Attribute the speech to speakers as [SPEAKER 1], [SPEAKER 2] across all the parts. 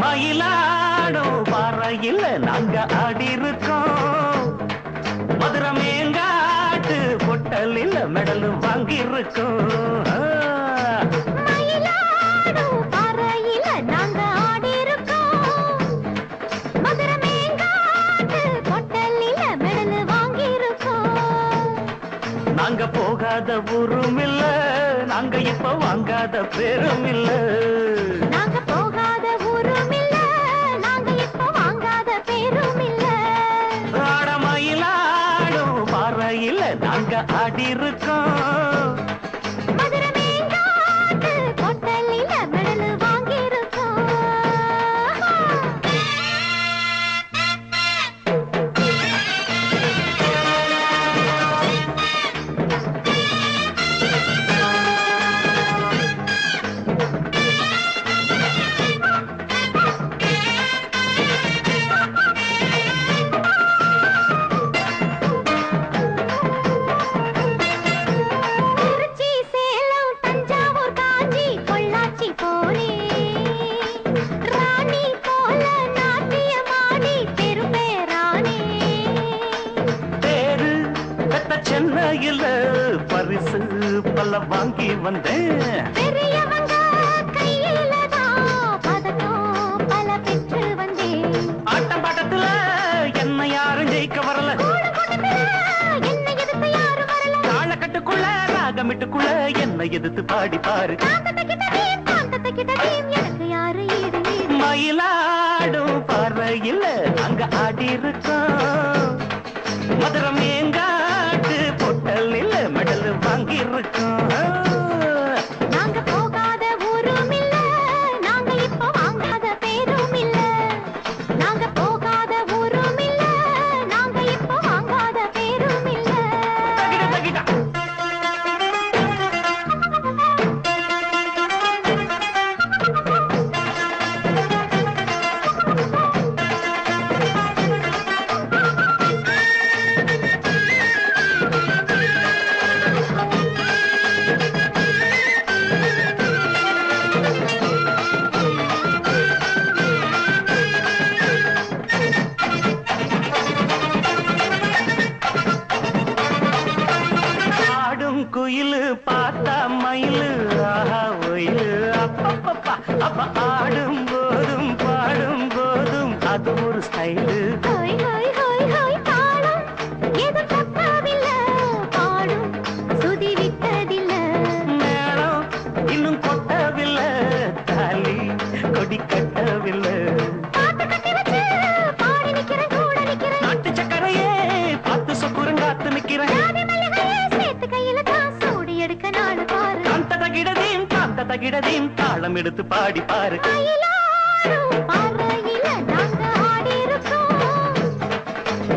[SPEAKER 1] மயிலாடும் பாறையில் நாங்க ஆடி இருக்கோம். மதுரை மேங்காட்டு பொட்டலில் மெடல் வாங்கி இருக்கோம்.
[SPEAKER 2] மயிலாடும் பாறையில நாங்க ஆடி இருக்கோம். மதுரை மேங்காட்டு பொட்டலில மெடல் வாங்கி இருக்கோம்.
[SPEAKER 1] நாங்க போகாத ஊரும் இல்ல, நாங்க இப்ப வாங்காத பேரும் இல்ல.
[SPEAKER 2] நாங்க போகாத ஊரும் இல்ல, நாங்க இப்ப வாங்காத பேரும் இல்ல.
[SPEAKER 1] ஆட மயிலாடும் பாறையில் நாங்க ஆடி இருக்கோம்.
[SPEAKER 2] மதுரை மேங்காட்டு பொட்டலில மெடல் வாங்கி இருக்கோம். திருச்சி, சேலம், தஞ்சாவூர், காஞ்சி, பொள்ளாச்சி போனே ராணி போல நாட்டியமாடி பெரும்பேரானே.
[SPEAKER 1] பேரு பெத்த சென்னையில் பரிசு பல வாங்கி வந்தேன்.
[SPEAKER 2] பெரியவங்க கையில தான் பதக்கம் பல பெற்று வந்தேன்.
[SPEAKER 1] ஆட்டம் பாட்டத்துல என்ன யாரும் ஜெயிக்க வரல.
[SPEAKER 2] கூட்டத்துல என்னை எதிர்த்து யாரும் வரல.
[SPEAKER 1] தாளக்கட்டுக்குள்ள ராகமிட்டுக்குள்ள என்ன எதிர்த்து பாடி பாரு.
[SPEAKER 2] தாந்தத்தக்கிட்டதீம் எனக்கு யாரு ஈடு ஈடு.
[SPEAKER 1] மயிலாடும் பாறையில் அங்க ஆடி இருக்கோம். மதுரை மேங்காட்டு பொட்டலில் மெடல் வாங்கி இருக்கோம்.
[SPEAKER 2] நாங்க போகாத ஊரும் இல்ல, நாங்க இப்ப வாங்காத பேரும் இல்ல. நாங்க போகாத ஊரும் இல்ல, நாங்க இப்ப வாங்காத பேரும் இல்ல.
[SPEAKER 1] தகிட தகிட ஆடும் குயிலு பார்த்தா மயிலு ஆஹா ஒயிலு அப்பப்பப்பா. அப்ப ஆடும் போதும் பாடும் போதும் அது ஒரு ஸ்டைலு.
[SPEAKER 2] ஹோய் ஹோய் ஹோய் ஹோய் தாளம் எது தப்பவில்ல, பாடும் சுதி விட்டதில்ல.
[SPEAKER 1] மேளம் இன்னும் கொட்டவில்லை, தாலி கொடி கட்டவில்லை.
[SPEAKER 2] பாட்டு கட்டி வச்சு பாடி நிக்கிறேன், கூட நிக்கிறேன்.
[SPEAKER 1] நாட்டு சக்கரையே பார்த்து சொக்குரங்காத்து நிக்கிறேன்.
[SPEAKER 2] ஜாதி மல்லிகையே சேர்த்து கையில தான் சூடி எடுக்க நாடு பாரு.
[SPEAKER 1] காந்த தகிடதீம் தாளம் எடுத்து பாடி பாரு.
[SPEAKER 2] மயிலாடும் பாறையில நாங்க ஆடி இருக்கோம்.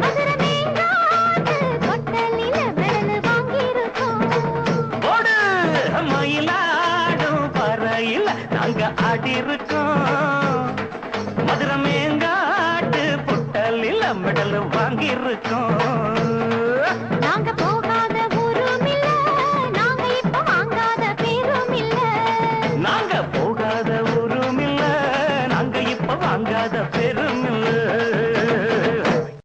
[SPEAKER 2] மதுரை மேங்காட்டு பொட்டலில மெடல் வாங்கி இருக்கோம்.
[SPEAKER 1] ஓடு மயிலாடும் பாறையில் நாங்க ஆடி இருக்கோம். மதுரை மேங்காட்டு பொட்டலில் மெடல் வாங்கி இருக்கோம்.